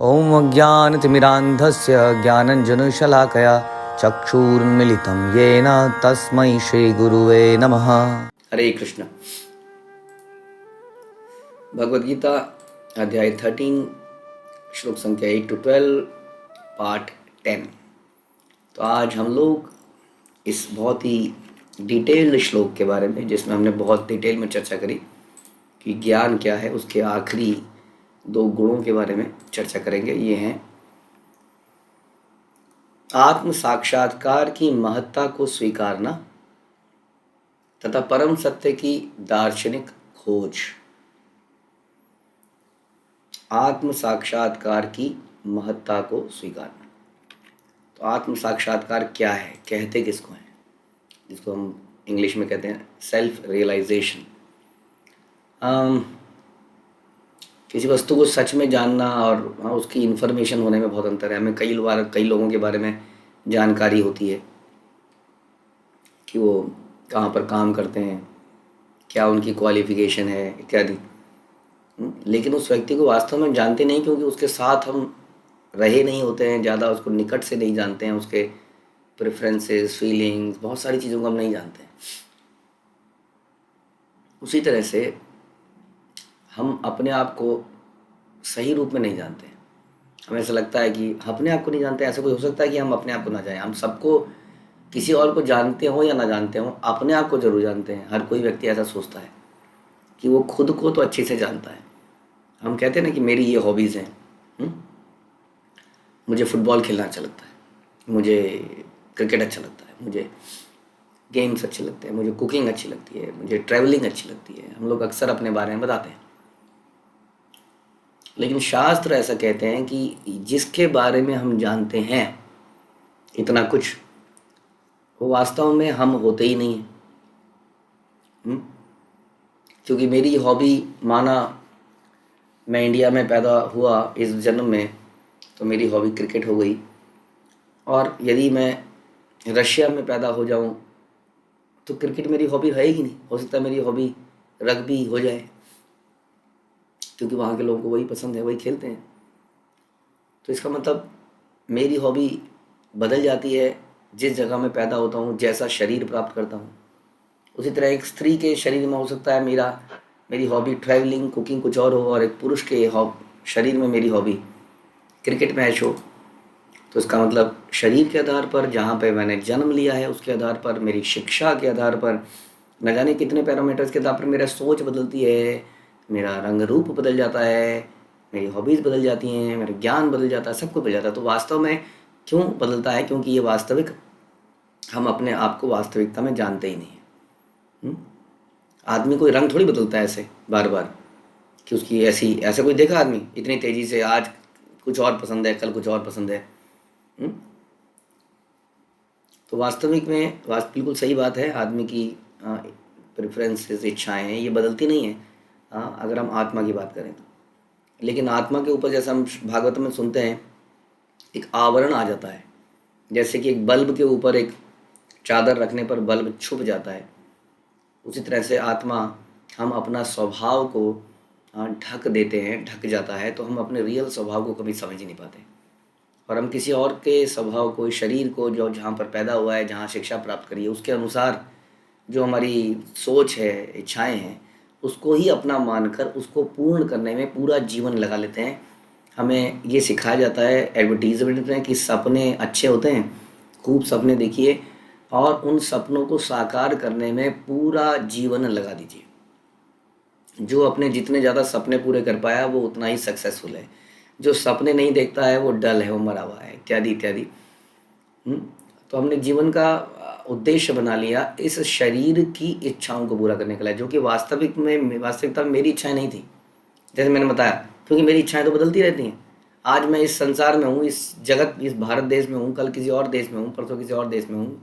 ॐ अज्ञानतिमिरान्धस्य ज्ञानञ्जनशलाकया चक्षुरुन्मिलितं येन तस्मै श्रीगुरुवे नमः। हरे कृष्ण। भगवद गीता अध्याय 13 श्लोक संख्या 8 to 12 पार्ट 10। तो आज हम लोग इस बहुत ही डिटेल्ड श्लोक के बारे में, जिसमें हमने बहुत डिटेल में चर्चा करी कि ज्ञान क्या है, उसके आखिरी 2 गुणों के बारे में चर्चा करेंगे। ये हैं आत्म साक्षात्कार की महत्ता को स्वीकारना तथा परम सत्य की दार्शनिक खोज। आत्म साक्षात्कार की महत्ता को स्वीकारना। तो आत्म साक्षात्कार क्या है, कहते किसको है, जिसको हम इंग्लिश में कहते हैं सेल्फ रियलाइजेशन। किसी वस्तु को सच में जानना और उसकी इन्फॉर्मेशन होने में बहुत अंतर है। हमें कई बार कई लोगों के बारे में जानकारी होती है कि वो कहाँ पर काम करते हैं, क्या उनकी क्वालिफिकेशन है इत्यादि, लेकिन उस व्यक्ति को वास्तव में जानते नहीं, क्योंकि उसके साथ हम रहे नहीं होते हैं, ज़्यादा उसको निकट से नहीं जानते हैं, उसके प्रेफरेंसेस, फीलिंग्स, बहुत सारी चीज़ों को हम नहीं जानते हैं। उसी तरह से हम अपने आप को सही रूप में नहीं जानते हैं। हमें ऐसा लगता है कि अपने आप को नहीं जानते। ऐसा कोई हो सकता है कि हम अपने आप को ना जाने। हम सबको, किसी और को जानते हो या ना जानते हो, अपने आप को जरूर जानते हैं। हर कोई व्यक्ति ऐसा सोचता है कि वो खुद को तो अच्छे से जानता है। हम कहते हैं ना कि मेरी ये हॉबीज़ हैं, मुझे फुटबॉल खेलना अच्छा लगता है, मुझे क्रिकेट अच्छा लगता है, मुझे गेम्स अच्छे लगते हैं, मुझे कुकिंग अच्छी लगती है, मुझे ट्रैवलिंग अच्छी लगती है। हम लोग अक्सर अपने बारे में बताते हैं, लेकिन शास्त्र ऐसा कहते हैं कि जिसके बारे में हम जानते हैं इतना कुछ, वो वास्तव में हम होते ही नहीं हैं। क्योंकि मेरी हॉबी, माना मैं इंडिया में पैदा हुआ इस जन्म में, तो मेरी हॉबी क्रिकेट हो गई। और यदि मैं रशिया में पैदा हो जाऊं तो क्रिकेट मेरी हॉबी रहेगी नहीं। हो सकता है मेरी हॉबी रग्बी हो जाए, क्योंकि वहाँ के लोगों को वही पसंद है, वही खेलते हैं। तो इसका मतलब मेरी हॉबी बदल जाती है जिस जगह में पैदा होता हूँ, जैसा शरीर प्राप्त करता हूँ। उसी तरह एक स्त्री के शरीर में हो सकता है मेरी हॉबी ट्रैवलिंग, कुकिंग कुछ और हो, और एक पुरुष के शरीर में मेरी हॉबी क्रिकेट मैच हो। तो इसका मतलब शरीर के आधार पर, जहाँ पे मैंने जन्म लिया है उसके आधार पर, मेरी शिक्षा के आधार पर, न जाने कितने पैरामीटर्स के आधार पर मेरा सोच बदलती है, मेरा रंग रूप बदल जाता है, मेरी हॉबीज़ बदल जाती हैं, मेरा ज्ञान बदल जाता है, सब कुछ बदल जाता है। तो वास्तव में क्यों बदलता है? क्योंकि ये वास्तविक, हम अपने आप को वास्तविकता में जानते ही नहीं हैं। आदमी कोई रंग थोड़ी बदलता है ऐसे बार बार, कि उसकी ऐसा कोई देखा आदमी इतनी तेज़ी से, आज कुछ और पसंद है, कल कुछ और पसंद है। तो वास्तविक में बिल्कुल सही बात है, आदमी की प्रेफरेंसेस, इच्छाएं हैं, ये बदलती नहीं है अगर हम आत्मा की बात करें तो। लेकिन आत्मा के ऊपर, जैसा हम भागवत में सुनते हैं, एक आवरण आ जाता है। जैसे कि एक बल्ब के ऊपर एक चादर रखने पर बल्ब छुप जाता है, उसी तरह से आत्मा, हम अपना स्वभाव को ढक देते हैं, ढक जाता है, तो हम अपने रियल स्वभाव को कभी समझ ही नहीं पाते। और हम किसी और के स्वभाव को, शरीर को, जो जहाँ पर पैदा हुआ है, जहाँ शिक्षा प्राप्त करी है, उसके अनुसार जो हमारी सोच है, इच्छाएं हैं, उसको ही अपना मानकर उसको पूर्ण करने में पूरा जीवन लगा लेते हैं। हमें ये सिखाया जाता है एडवर्टीजमेंट में कि सपने अच्छे होते हैं, खूब सपने देखिए और उन सपनों को साकार करने में पूरा जीवन लगा दीजिए। जो अपने जितने ज़्यादा सपने पूरे कर पाया वो उतना ही सक्सेसफुल है। जो सपने नहीं देखता है वो डल है, वो मरा हुआ है, इत्यादि इत्यादि। तो हमने जीवन का उद्देश्य बना लिया इस शरीर की इच्छाओं को पूरा करने के लिए, जो कि वास्तविकता में मेरी इच्छाएं नहीं थी। जैसे मैंने बताया, क्योंकि मेरी इच्छाएं तो बदलती रहती हैं। आज मैं इस संसार में हूँ, इस जगत, इस भारत देश में हूँ, कल किसी और देश में हूँ, परसों किसी और देश में हूँ।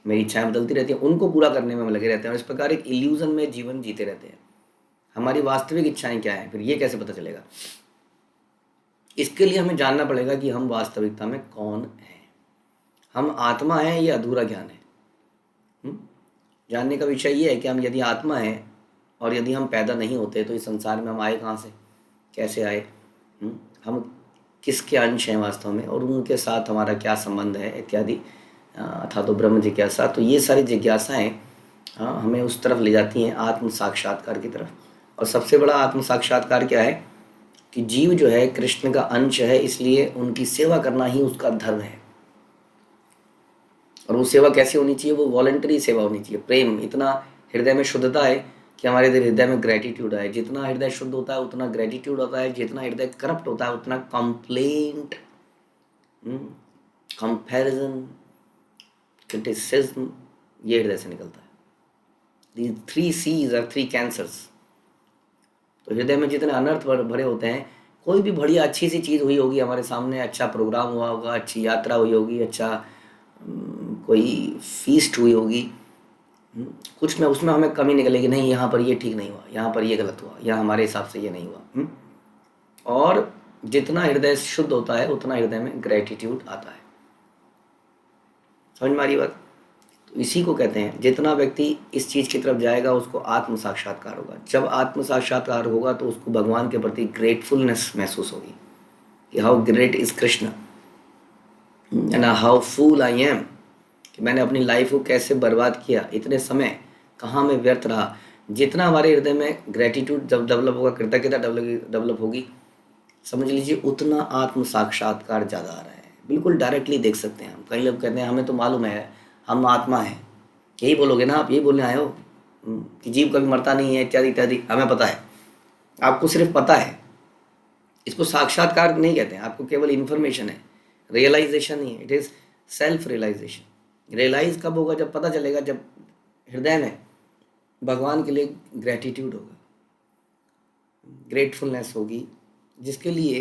मेरी इच्छाएं बदलती रहती हैं, उनको पूरा करने में हम लगे रहते हैं, और इस प्रकार एक इल्यूजन में जीवन जीते रहते हैं। हमारी वास्तविक इच्छाएं क्या है, फिर ये कैसे पता चलेगा? इसके लिए हमें जानना पड़ेगा कि हम वास्तविकता में कौन हैं। हम आत्मा हैं, ये अधूरा ज्ञान है। जानने का विषय ये है कि हम यदि आत्मा हैं और यदि हम पैदा नहीं होते तो इस संसार में हम आए कहाँ से, कैसे आए, हम किसके अंश हैं वास्तव में और उनके साथ हमारा क्या संबंध है इत्यादि, अथा तो ब्रह्म जिज्ञासा। तो ये सारी जिज्ञासाएं हमें उस तरफ ले जाती हैं, आत्म साक्षात्कार की तरफ। और सबसे बड़ा आत्म साक्षात्कार क्या है कि जीव जो है कृष्ण का अंश है, इसलिए उनकी सेवा करना ही उसका धर्म है। और वो सेवा कैसी होनी चाहिए? वो वॉलंटरी सेवा होनी चाहिए। प्रेम, इतना हृदय में शुद्धता है कि हमारे हृदय में ग्रेटिट्यूड है। जितना हृदय शुद्ध होता है उतना ग्रेटिट्यूड होता है, जितना हृदय करप्ट होता है उतना कंप्लेंट, कंपैरिजन, क्रिटिसिज्म, ये हृदय से निकलता है। These 3 C's और 3 कैंसर्स। तो हृदय में जितने अनर्थ भरे होते हैं, कोई भी बढ़िया अच्छी सी चीज़ हुई होगी हमारे सामने, अच्छा प्रोग्राम हुआ होगा, अच्छी यात्रा हुई होगी, अच्छा कोई फीस्ट हुई होगी, कुछ में उसमें हमें कमी निकलेगी, नहीं यहाँ पर ये ठीक नहीं हुआ, यहाँ पर ये गलत हुआ, यहाँ हमारे हिसाब से ये नहीं हुआ। और जितना हृदय शुद्ध होता है उतना हृदय में ग्रेटिट्यूड आता है। समझ में आ रही बात? तो इसी को कहते हैं, जितना व्यक्ति इस चीज़ की तरफ जाएगा उसको आत्म साक्षात्कार होगा। जब आत्म साक्षात्कार होगा तो उसको भगवान के प्रति ग्रेटफुलनेस महसूस होगी कि how great is Krishna and how fool I am, कि मैंने अपनी लाइफ को कैसे बर्बाद किया, इतने समय कहाँ में व्यर्थ रहा। जितना हमारे हृदय में ग्रेटिट्यूड जब डेवलप होगा, कृतज्ञता डेवलप होगी, समझ लीजिए उतना आत्म साक्षात्कार ज़्यादा आ रहा है। बिल्कुल डायरेक्टली देख सकते हैं हम। कई लोग कहते हैं हमें तो मालूम है हम आत्मा हैं, यही बोलोगे ना आप, यही बोलने आए हो कि जीव कभी मरता नहीं है इत्यादि इत्यादि। हमें पता है, आपको सिर्फ पता है, इसको साक्षात्कार नहीं कहते हैं, आपको केवल इन्फॉर्मेशन है, रियलाइजेशन नहीं है। It is self realization. Realize कब होगा? जब पता चलेगा, जब हृदय में भगवान के लिए ग्रेटिट्यूड होगा, ग्रेटफुलनेस होगी, जिसके लिए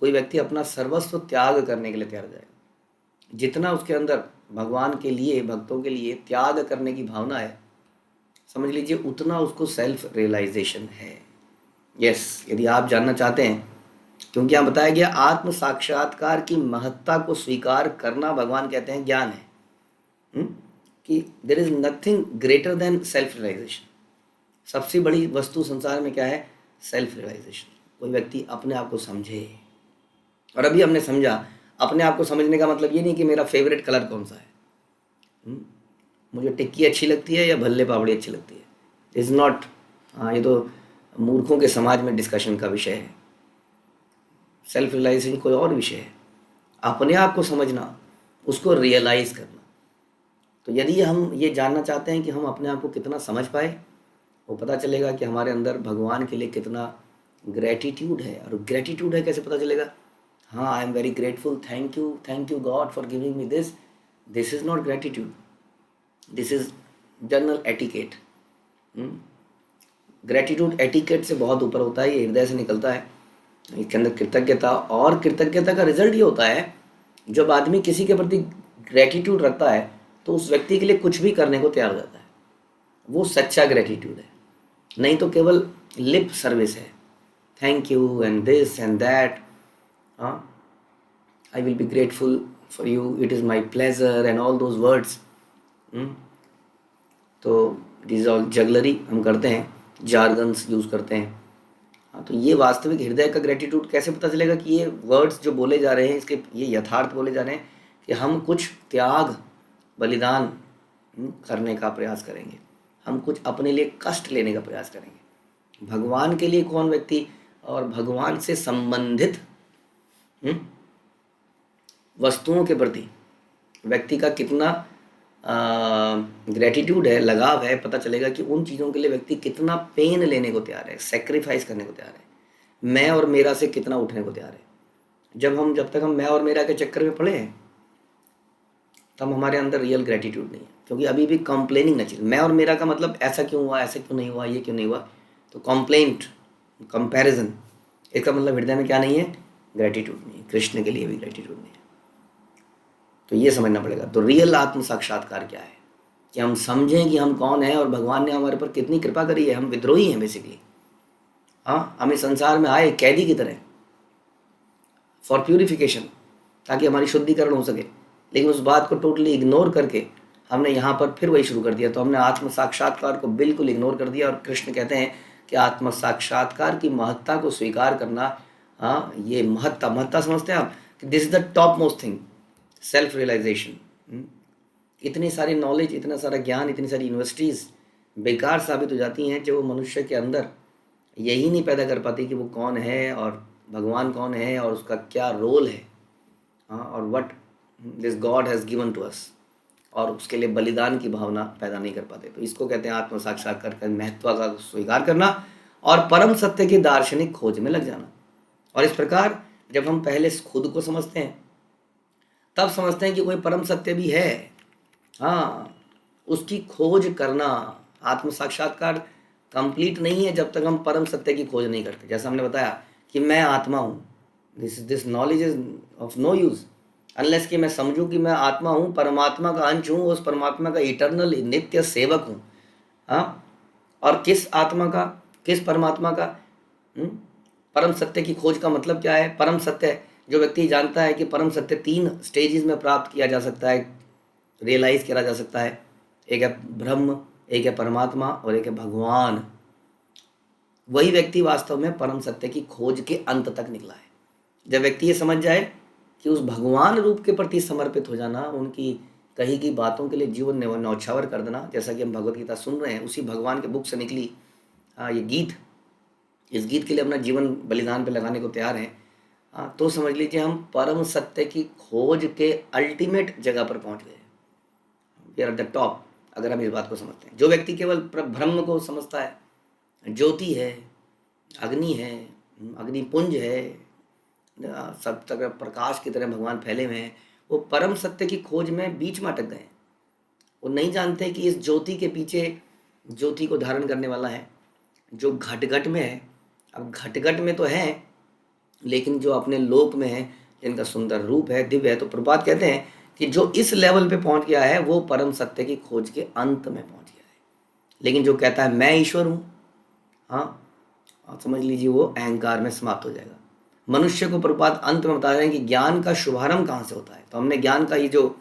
कोई व्यक्ति अपना सर्वस्व त्याग करने के लिए तैयार हो जाएगा। जितना उसके अंदर भगवान के लिए, भक्तों के लिए त्याग करने की भावना है, समझ लीजिए उतना उसको सेल्फ रियलाइजेशन है। यस, यदि आप जानना चाहते हैं, क्योंकि यहाँ बताया गया आत्म साक्षात्कार की महत्ता को स्वीकार करना, भगवान कहते हैं ज्ञान है, कि there is nothing greater than self realization. सबसे बड़ी वस्तु संसार में क्या है? Self realization. कोई व्यक्ति अपने आप को समझे। और अभी हमने समझा, अपने आप को समझने का मतलब ये नहीं कि मेरा फेवरेट कलर कौन सा है, मुझे टिक्की अच्छी लगती है या भल्ले पापड़ी अच्छी लगती है, इज़ नॉट। हाँ, ये तो मूर्खों के समाज में डिस्कशन का विषय है। सेल्फ रियलाइजेशन कोई और विषय है। अपने आप को समझना, उसको रियलाइज़ करना। तो यदि हम ये जानना चाहते हैं कि हम अपने आप को कितना समझ पाए, वो पता चलेगा कि हमारे अंदर भगवान के लिए कितना ग्रेटिट्यूड है। और ग्रेटिट्यूड है कैसे पता चलेगा? हाँ, I am very grateful, thank you God for giving me this. This is not gratitude, this is general etiquette. Gratitude etiquette से बहुत ऊपर होता है, ये हृदय से निकलता है। इसके अंदर कृतज्ञता, और कृतज्ञता का रिजल्ट ये होता है, जब आदमी किसी के प्रति ग्रेटिट्यूड रखता है तो उस व्यक्ति के लिए कुछ भी करने को तैयार हो जाता है। वो सच्चा ग्रेटिट्यूड है, नहीं तो केवल लिप सर्विस है, thank you and this and that, I will be grateful for you, it is my pleasure and all those words. तो दिस ऑल जगलरी हम करते हैं, जार्गन्स यूज़ करते हैं। हाँ, तो ये वास्तविक हृदय का ग्रेटिट्यूड कैसे पता चलेगा कि ये वर्ड्स जो बोले जा रहे हैं, इसके ये यथार्थ बोले जा रहे हैं कि हम कुछ त्याग, बलिदान करने का प्रयास करेंगे, हम कुछ अपने लिए कष्ट लेने का प्रयास करेंगे। भगवान के लिए कौन व्यक्ति और भगवान से संबंधित वस्तुओं के प्रति व्यक्ति का कितना ग्रेटिट्यूड है, लगाव है, पता चलेगा कि उन चीज़ों के लिए व्यक्ति कितना पेन लेने को तैयार है, सेक्रीफाइस करने को तैयार है, मैं और मेरा से कितना उठने को तैयार है। जब तक हम मैं और मेरा के चक्कर में पड़े हैं, तब हमारे अंदर रियल ग्रेटिट्यूड नहीं है, क्योंकि अभी भी कंप्लेनिंग ना चाहिए। मैं और मेरा का मतलब ऐसा क्यों हुआ, ऐसा क्यों नहीं हुआ, ये क्यों नहीं हुआ, तो कंप्लेंट, कंपैरिजन, इसका मतलब हृदय में क्या नहीं है? ग्रेटिट्यूड नहीं है। कृष्ण के लिए भी ग्रेटिट्यूड नहीं है। तो ये समझना पड़ेगा। तो रियल आत्म साक्षात्कार क्या है कि हम समझें कि हम कौन हैं और भगवान ने हमारे पर कितनी कृपा करी है। हम विद्रोही हैं बेसिकली। हाँ, हम इस संसार में आए कैदी की तरह फॉर प्यूरिफिकेशन, ताकि हमारी शुद्धिकरण हो सके, लेकिन उस बात को टोटली इग्नोर करके हमने यहाँ पर फिर वही शुरू कर दिया। तो हमने आत्म साक्षात्कार को बिल्कुल इग्नोर कर दिया। और कृष्ण कहते हैं कि आत्म साक्षात्कार की महत्ता को स्वीकार करना हाँ, ये महत्ता महत्ता समझते हैं आप कि this is the top most thing, self realization. इतनी सारी नॉलेज, इतना सारा ज्ञान, इतनी सारी यूनिवर्सिटीज़ बेकार साबित हो जाती हैं जो मनुष्य के अंदर यही नहीं पैदा कर पाती कि वो कौन है और भगवान कौन है और उसका क्या रोल है, हाँ, और what this God has given to us, और उसके लिए बलिदान की भावना पैदा नहीं कर पाते। तो इसको कहते हैं आत्म साक्षात्कार का महत्व का स्वीकार करना और परम सत्य की दार्शनिक खोज में लग जाना। और इस प्रकार जब हम पहले खुद को समझते हैं तब समझते हैं कि कोई परम सत्य भी है, हाँ, उसकी खोज करना। आत्म साक्षात्कार कंप्लीट नहीं है जब तक हम परम सत्य की खोज नहीं करते। जैसा हमने बताया कि मैं आत्मा हूँ, this knowledge is of no use unless कि मैं समझूं कि मैं आत्मा हूँ, परमात्मा का अंश हूँ, उस परमात्मा का इटर्नल नित्य सेवक हूँ। हाँ, और किस आत्मा का, किस परमात्मा का? परम सत्य की खोज का मतलब क्या है? परम सत्य, जो व्यक्ति जानता है कि परम सत्य 3 स्टेजेस में प्राप्त किया जा सकता है, रियलाइज किया जा सकता है। एक है ब्रह्म, एक है परमात्मा और एक है भगवान। वही व्यक्ति वास्तव में परम सत्य की खोज के अंत तक निकला है। जब व्यक्ति ये समझ जाए कि उस भगवान रूप के प्रति समर्पित हो जाना, उनकी कही की बातों के लिए जीवन न्यौछावर कर देना, जैसा कि हम भगवत गीता सुन रहे हैं, उसी भगवान के बुक से निकली ये गीत, इस गीत के लिए अपना जीवन बलिदान पे लगाने को तैयार हैं, तो समझ लीजिए हम परम सत्य की खोज के अल्टीमेट जगह पर पहुंच गए, we are at the top. अगर हम इस बात को समझते हैं, जो व्यक्ति केवल ब्रह्म को समझता है, ज्योति है, अग्नि है, अग्निपुंज है, सब तरह प्रकाश की तरह भगवान फैले हुए हैं, वो परम सत्य की खोज में बीच में अटक गए। वो नहीं जानते कि इस ज्योति के पीछे ज्योति को धारण करने वाला है जो घट घट में है। अब घट घट में तो है, लेकिन जो अपने लोक में है, जिनका सुंदर रूप है, दिव्य है, तो प्रभुपाद कहते हैं कि जो इस लेवल पे पहुंच गया है वो परम सत्य की खोज के अंत में पहुंच गया है। लेकिन जो कहता है मैं ईश्वर हूँ, हाँ, समझ लीजिए वो अहंकार में समाप्त हो जाएगा। मनुष्य को प्रभुपाद अंत में बता रहे हैं कि ज्ञान का शुभारंभ कहाँ से होता है। तो हमने ज्ञान का, ये जो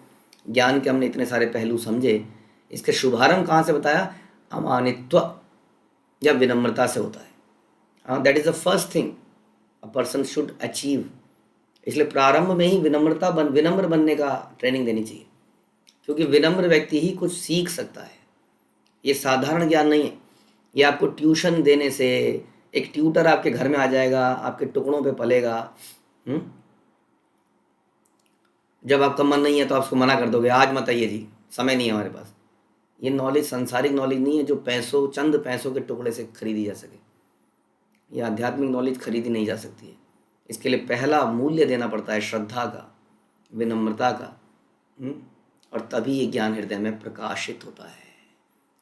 ज्ञान के हमने इतने सारे पहलू समझे, इसका शुभारंभ कहाँ से बताया? अमानित्व या विनम्रता से होता है। That is the first thing a person should achieve. इसलिए प्रारंभ में ही विनम्र बनने का ट्रेनिंग देनी चाहिए, क्योंकि विनम्र व्यक्ति ही कुछ सीख सकता है। ये साधारण ज्ञान नहीं है। ये आपको ट्यूशन देने से, एक ट्यूटर आपके घर में आ जाएगा, आपके टुकड़ों पे पलेगा। जब आपका मन नहीं है तो आप उसको मना कर दोगे, आज मत आइए जी, समय नहीं है हमारे पास। ये नॉलेज सांसारिक नॉलेज नहीं है जो चंद पैसों के टुकड़े से खरीदी जा सके। ये आध्यात्मिक नॉलेज खरीदी नहीं जा सकती है। इसके लिए पहला मूल्य देना पड़ता है श्रद्धा का, विनम्रता का, और तभी ये ज्ञान हृदय में प्रकाशित होता है।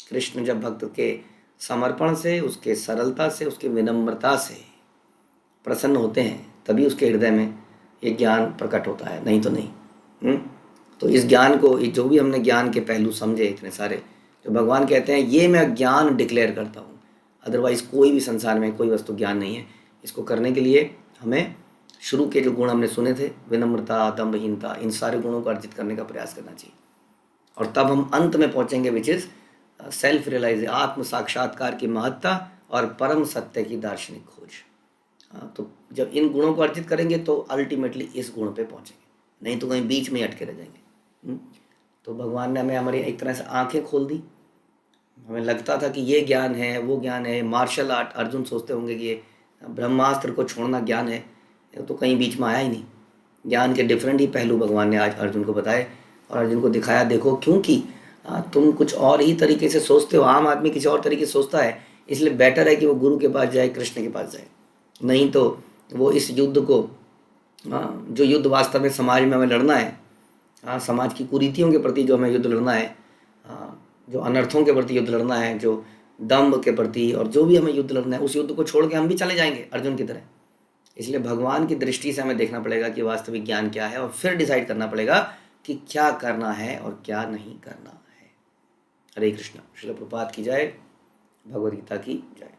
कृष्ण जब भक्त के समर्पण से, उसके सरलता से, उसके विनम्रता से प्रसन्न होते हैं, तभी उसके हृदय में ये ज्ञान प्रकट होता है, नहीं तो नहीं। तो इस ज्ञान को, जो भी हमने ज्ञान के पहलू समझे इतने सारे, जो भगवान कहते हैं ये मैं ज्ञान डिक्लेयर करता हूँ, अदरवाइज कोई भी संसार में कोई वस्तु ज्ञान नहीं है। इसको करने के लिए हमें शुरू के जो गुण हमने सुने थे, विनम्रता, दम्भहीनता, इन सारे गुणों को अर्जित करने का प्रयास करना चाहिए, और तब हम अंत में पहुँचेंगे विच इज़ सेल्फ रियलाइज, आत्म साक्षात्कार की महत्ता और परम सत्य की दार्शनिक खोज। तो जब इन गुणों को अर्जित करेंगे तो अल्टीमेटली इस गुण पे पहुँचेंगे, नहीं तो कहीं बीच में ही अटके रह जाएंगे। तो भगवान ने हमें हमारी एक तरह से आंखें खोल दी। हमें लगता था कि ये ज्ञान है, वो ज्ञान है, मार्शल आर्ट, अर्जुन सोचते होंगे कि ये ब्रह्मास्त्र को छोड़ना ज्ञान है, तो कहीं बीच में आया ही नहीं। ज्ञान के डिफरेंट ही पहलू भगवान ने आज अर्जुन को बताए और अर्जुन को दिखाया, देखो क्योंकि तुम कुछ और ही तरीके से सोचते हो, आम आदमी किसी और तरीके से सोचता है, इसलिए बेटर है कि वो गुरु के पास जाए, कृष्ण के पास जाए। नहीं तो वो इस युद्ध को, जो युद्ध वास्तव में समाज में हमें लड़ना है, समाज की कुरीतियों के प्रति जो हमें युद्ध लड़ना है, जो अनर्थों के प्रति युद्ध लड़ना है, जो दम्भ के प्रति, और जो भी हमें युद्ध लड़ना है, उस युद्ध को छोड़ के हम भी चले जाएंगे अर्जुन की तरह। इसलिए भगवान की दृष्टि से हमें देखना पड़ेगा कि वास्तविक ज्ञान क्या है, और फिर डिसाइड करना पड़ेगा कि क्या करना है और क्या नहीं करना है। हरे कृष्ण। श्रील प्रभुपाद की जय, भगवद गीता की जय।